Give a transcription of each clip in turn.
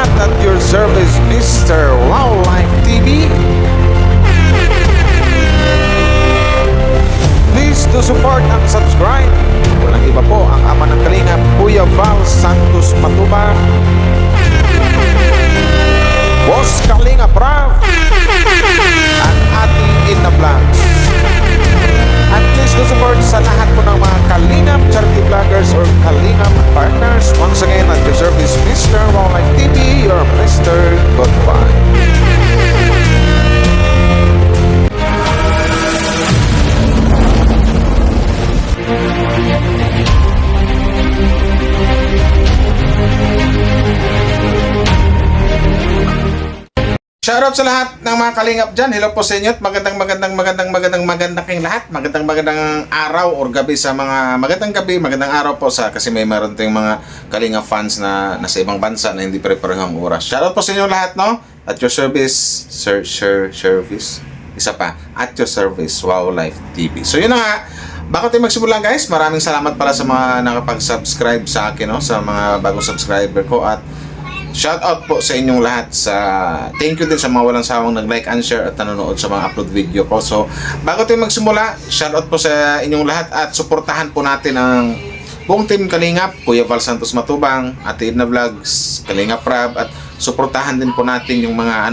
lahat at your service, Mr. Wildlife TV. Please to support and subscribe. Walang iba po ang ama ng Kalingap, Kuya Val Santos Matubang, Boss Kalingap Rab, at Ate Ina Vlogs. At please to support sa lahat po ng mga Kalingap charity vloggers or Kalingap partners. Once again, at your service, Mr. Wildlife TV, your Mr. Goodbye. Shoutout sa lahat ng mga Kalingap dyan. Hello po sa inyo at magandang kayong lahat. Magandang araw or gabi sa mga magandang gabi, magandang araw po sa kasi may meron tayong mga Kalingap fans na nasa ibang bansa na hindi pare-parehong oras. Shoutout po sa inyo lahat, no? At your service, service. Isa pa, at your service, Wildlife TV. So yun na nga. Bago tayo magsimula guys, maraming salamat para sa mga nakapag-subscribe sa akin, no? Sa mga bagong subscriber ko at shout out po sa inyong lahat. Thank you din sa mga walang sawang nag-like and share at nanonood sa mga upload video ko. So, bago tayo magsimula, shout out po sa inyong lahat at suportahan po natin ang buong team Kalingap, Kuya Val Santos Matubang, Ate Ina Vlogs, Kalingap Rab, at suportahan din po natin yung mga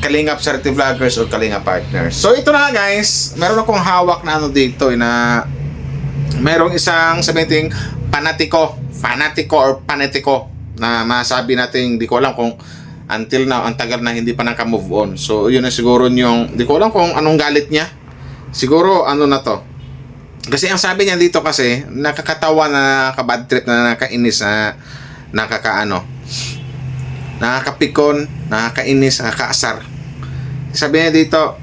Kalingap charity vloggers or Kalingap partners. So, ito na guys, meron akong hawak na dito na merong isang sabihin fanatiko na masabi natin, di ko alam kung until now, ang tagal na hindi pa naka-move on. So, yun na siguro yung, di ko alam kung anong galit niya. Siguro, ano na to. Kasi ang sabi niya dito kasi, nakakatawa na nakaka-bad trip na nakakainis na nakakapikon, nakakainis, nakakaasar. Sabi niya dito,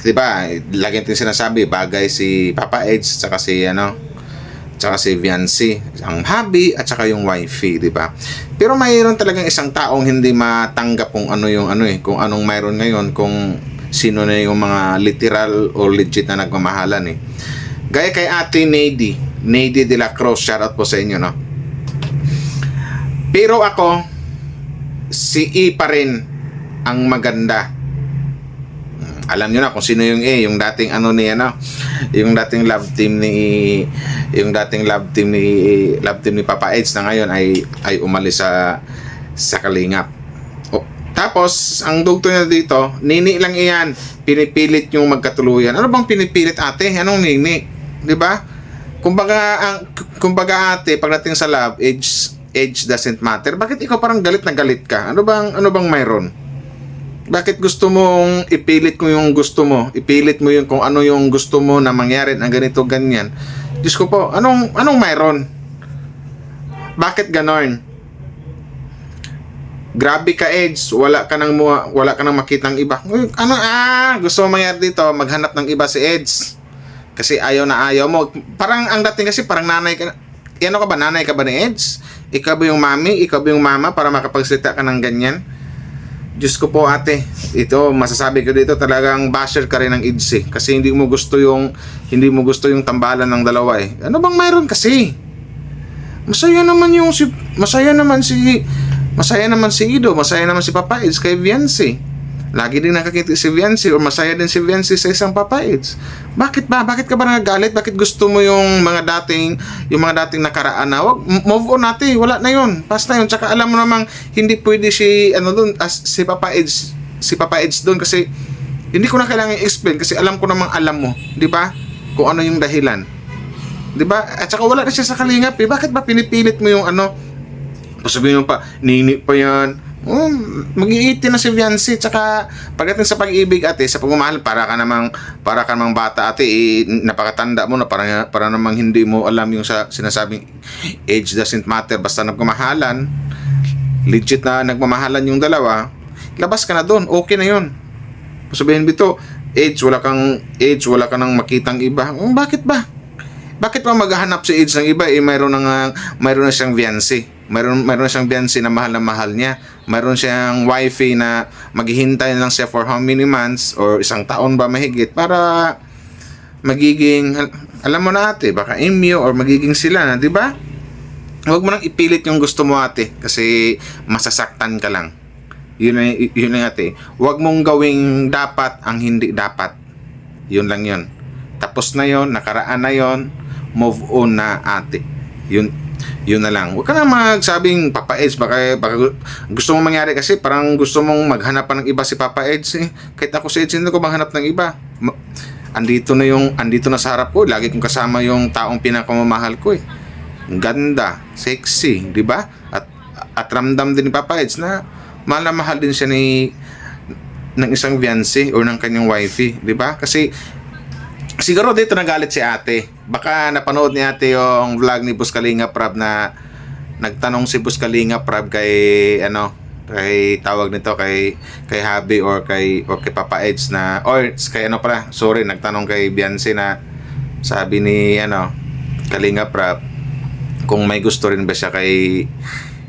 diba, lagi natin sinasabi, bagay si Papa Edge, tsaka si Viancy, ang hubby at saka yung wifey, di ba? Pero mayroon talagang isang taong hindi matanggap kung kung anong mayroon ngayon, kung sino na yung mga literal o legit na nagmamahalan Gaya kay Ate Nady de la Cruz, shoutout po sa inyo, no? Pero ako, si E pa rin ang maganda. Alam niyo na kung sino yung A, yung dating yung dating love team ni Papa Edge na ngayon ay umalis sa Kalingap. Tapos ang dugto niya dito, nini lang iyan, pinipilit yung magkatuluyan. Ano bang pinipilit ate? Anong nini? 'Di ba? Kumbaga ate, pagdating sa love, age doesn't matter. Bakit ikaw parang galit na galit ka? Ano bang mayroon? Bakit gusto mong ipilit ko yung gusto mo? Ipilit mo yung kung ano yung gusto mo na mangyari na ganito, ganyan. Diyos ko po, anong mayroon? Bakit ganon? Grabe ka, Edge. Wala ka nang makitang iba. Gusto mo mangyari dito, maghanap ng iba si Edge. Kasi ayaw na ayaw mo. Parang ang dating kasi parang nanay ka. Ano ka ba? Nanay ka ba ni Edge? Ikaw ba yung mami? Ikaw ba yung mama para makapagsalita ka ng ganyan? Diyos ko po ate, ito masasabi ko dito, talagang basher ka rin ng Edge kasi hindi mo gusto yung tambalan ng dalawa Ano bang mayroon kasi? Masaya naman si Ido, masaya naman si Papa Edge kay Viancy. Lagi din nakakita si Viancy or masaya din si Viancy sa isang Papa Edge. Bakit ba? Bakit ka ba nagagalit? Bakit gusto mo yung mga dating nakaraan na? Wag, move on natin. Wala na yun. Basta yun. Tsaka alam mo namang hindi pwede si Papa Edge doon kasi hindi ko na kailangan i-explain kasi alam ko namang alam mo. Di ba? Kung ano yung dahilan. Di ba? At saka wala na siya sa Kalingap Bakit ba pinipilit mo yung sabihin mo pa, nini pa yan. Mag-iiti na si Viancy. Tsaka pagdating sa pag-ibig ate, sa pagmamahal, para ka namang bata ate, napakatanda mo na para namang hindi mo alam yung sinasabing age doesn't matter, basta nagmamahalan, legit na nagmamahalan yung dalawa, labas ka na doon, okay na yun. Sabihin bito, wala ka nang makitang iba. Bakit ba? Bakit pa maghahanap si Edge ng iba? Mayroon na siyang Viancy. Mayroon na siyang Viancy na mahal niya. Mayroon siyang wifey na maghihintay lang siya for how many months or isang taon ba mahigit para magiging, alam mo na ate, baka imyo or magiging sila na, di ba? Huwag mo nang ipilit yung gusto mo, ate, kasi masasaktan ka lang. Yun lang, ate. Huwag mong gawing dapat ang hindi dapat. Yun lang yun. Tapos na yun, nakaraan na yun, move on na, ate. Yun na lang. Huwag ka na magsabing Papa Eds, baka gusto mong mangyari, kasi parang gusto mong maghanap pa ng iba si Papa Eds eh. Kahit ako si Eds, hindi ko maghanap ng iba. Andito na sa harap ko, lagi kong kasama yung taong pinakamamahal ko eh. Ganda, sexy, di ba? At ramdam din ni Papa Eds na mahal na mahal din siya ng isang fiancé o ng kanyang wifey, di ba? Kasi siguro dito nagalit si ate. Baka napanood ni ate yung vlog ni Boss Kalinga Prab na nagtanong si Boss Kalinga Prab kay kay tawag nito kay Habi or kay Papa Eds na kay nagtanong kay Beyonce na sabi ni Kalinga Prab kung may gusto rin ba siya kay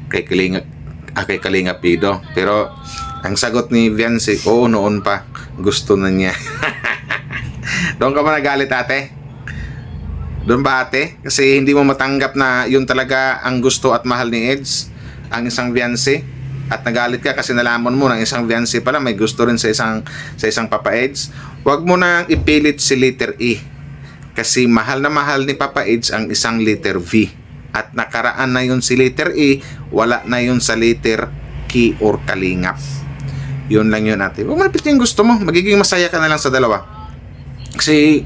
Kalinga Pido. Pero ang sagot ni Beyonce, oo, noon pa gusto na niya. Doon ka ba nagalit, ate? Doon ba, ate? Kasi hindi mo matanggap na yun talaga ang gusto at mahal ni Eds, ang isang fiancé, at nagalit ka kasi nalaman mo ng isang fiancé pala may gusto rin sa isang Papa Eds. Huwag mo nang ipilit si letter E, kasi mahal na mahal ni Papa Eds ang isang letter V, at nakaraan na yun si letter E, wala na yun sa letter K or Kalingap. Yun lang yun, ate. Huwag mo napitin yung gusto mo, magiging masaya ka na lang sa dalawa. Kasi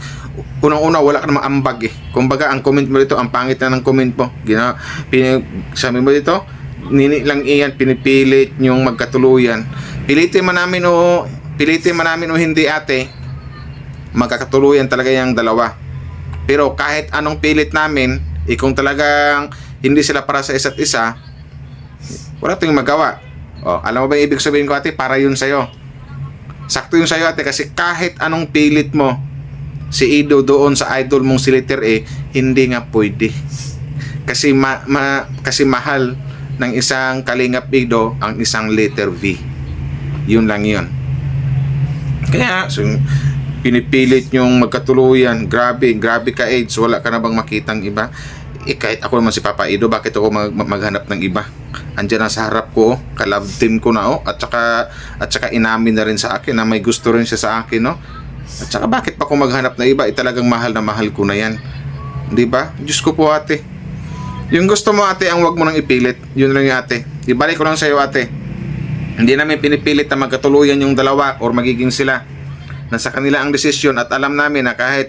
unang-una wala ka namang ambag eh. Kumbaga ang comment mo dito, ang pangit na ng comment mo. Sabi mo dito, nini lang iyan, pinipilit yung magkatuluyan. Pilitin man namin o hindi, ate, magkakatuluyan talaga yung dalawa. Pero kahit anong pilit namin, kung talagang hindi sila para sa isa't isa, wala tayong magawa. Alam mo ba yung ibig sabihin ko, ate? Para yun sa'yo. Sakto yun sa'yo, ate, kasi kahit anong pilit mo si Ido doon sa idol mong si letter E, hindi nga pwede. Kasi kasi mahal ng isang Kalingap Ido ang isang letter V. Yun lang yun. Kaya pinipilit yung magkatuluyan. Grabe ka, Eds. Wala ka na bang makitang iba? Kahit ako naman si Papa Ido, bakit ako maghanap ng iba? Andiyan na sa harap ko, ka-love team ko na at saka inamin na rin sa akin na may gusto rin siya sa akin, At saka bakit pa ako maghanap na iba? Talagang mahal na mahal ko na yan. Di ba? Diyos ko po, ate. Yung gusto mo, ate, ang wag mo nang ipilit. Yun lang yung, ate. Ibalik ko lang sa'yo, ate. Hindi namin pinipilit na magkatuluyan yung dalawa or magiging sila. Nasa kanila ang desisyon, at alam namin na kahit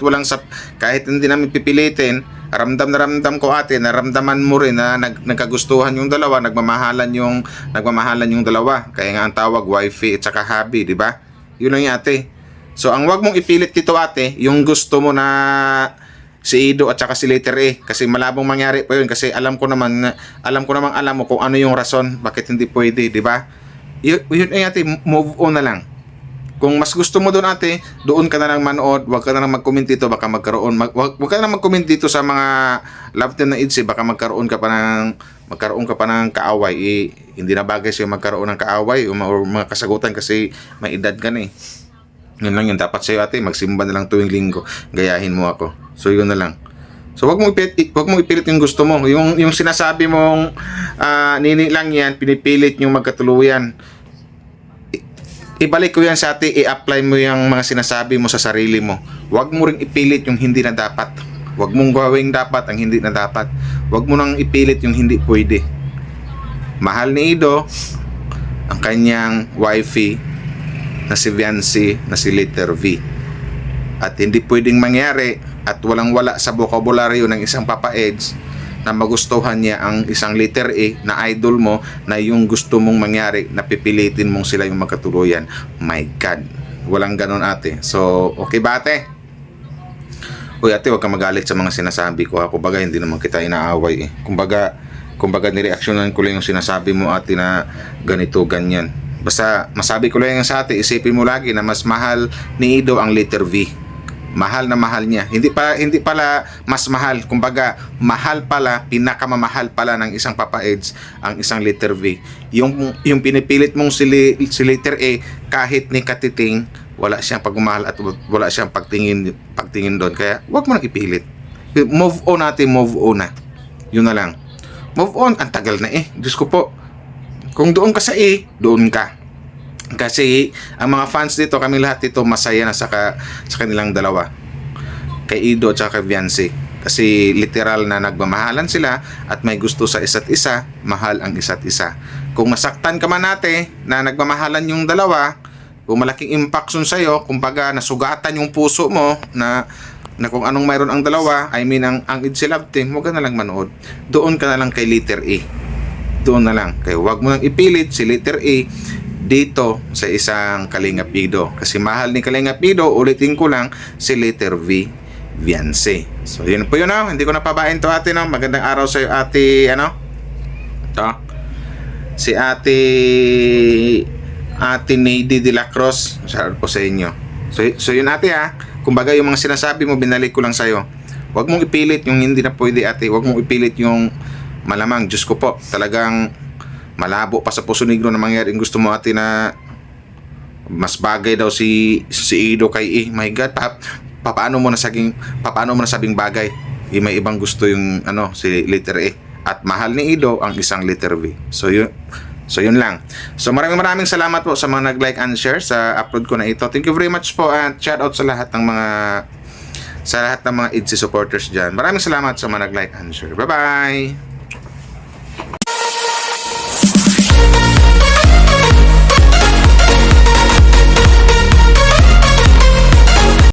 hindi namin pipilitin, ramdam na ramdam ko, ate, naramdaman mo rin na nagkagustuhan yung dalawa, nagmamahalan yung dalawa. Kaya nga ang tawag wifey at saka hubby, di ba? Yun lang yung, ate. So ang wag mong ipilit dito, ate, yung gusto mo na si Ido at saka si letter E, kasi malabong mangyari pa yun, kasi alam ko naman mo kung ano yung rason bakit hindi pwede, di ba? Yun ay, ate, move on na lang. Kung mas gusto mo doon, ate, doon ka na lang manood. Huwag ka na lang mag-comment dito, baka magkaroon huwag ka na mag-comment dito sa mga love team na Eds, baka magkaroon ka pa ng kaaway. Hindi na bagay sa'yo magkaroon ng kaaway o mga kasagutan kasi may edad ka na eh. Yun lang yun, dapat sa'yo, ate, magsimba na lang tuwing linggo, gayahin mo ako. So yun na lang. So wag mong ipilit yung gusto mo. Yung sinasabi mong nini lang yan, pinipilit yung magkatuluyan. Ibalik ko yan sa ate, i-apply mo yung mga sinasabi mo sa sarili mo. Huwag mo ring ipilit yung hindi na dapat. Huwag mong gawing dapat ang hindi na dapat. Huwag mo nang ipilit yung hindi pwede. Mahal ni Ido ang kanyang wifey na si Viancy na si letter V. At hindi pwedeng mangyari at walang-wala sa bokabularyo ng isang Papa Eds na magustuhan niya ang isang letter E na idol mo, na yung gusto mong mangyari na pipilitin mong sila yung magkatuluyan. My God, walang ganon, ate. So okay ba, ate? Uy, ate, huwag kang magalit sa mga sinasabi ko, kumbaga hindi naman kita inaaway eh. Kumbaga nireaksyonan ko lang yung sinasabi mo, ate, na ganito ganyan. Basta masabi ko lang yung sa ate, isipin mo lagi na mas mahal ni Ido ang letter V. Mahal na mahal niya. Hindi pala mas mahal. Kumbaga, mahal pala, pinakamamahal pala ng isang Papa Eds ang isang letter V. Yung pinipilit mong si letter E, kahit ni katiting, wala siyang pagmamahal at wala siyang pagtingin doon. Kaya, wag mo nang ipilit. Move on natin, move on na. Yun na lang. Move on. Ang tagal na eh. Diyos ko po. Kung doon ka sa E, doon ka. Kasi ang mga fans dito, kami lahat dito masaya na sa kanilang dalawa. Kay Ido at kay Viancy. Kasi literal na nagmamahalan sila at may gusto sa isa't isa, mahal ang isa't isa. Kung masaktan ka man natin na nagmamahalan yung dalawa, kung malaking impact sun sa'yo, kumbaga nasugatan yung puso mo na kung anong mayroon ang dalawa, I mean ang It's Love Team, huwag ka na lang manood. Doon ka na lang kay letter E. Doon na lang. Kaya huwag mo nang ipilit si letter E dito sa isang Kalingap Ido. Kasi mahal ni Kalingap Ido, ulitin ko lang, si letter V, Viancy. So yun po yun, hindi ko napabain to ate, no? Magandang araw sa'yo ate, ano? To? Si ate Nady de la Cruz. Shoutout po sa inyo. So yun ate ha. Kumbaga yung mga sinasabi mo, binalik ko lang sa'yo. Huwag mong ipilit yung hindi na pwede ate. Huwag mong ipilit yung malamang. Diyos ko po, talagang malabo pa sa puso negro na mangyari. Gusto mo ate na mas bagay daw si Ido kay E. My God, paano mo nasabing bagay? May ibang gusto yung si letter E. At mahal ni Ido ang isang letter V. So yun lang. So maraming salamat po sa mga nag-like and share sa upload ko na ito. Thank you very much po at shout out sa lahat ng mga IDC supporters dyan. Maraming salamat sa mga nag-like and share. Bye-bye!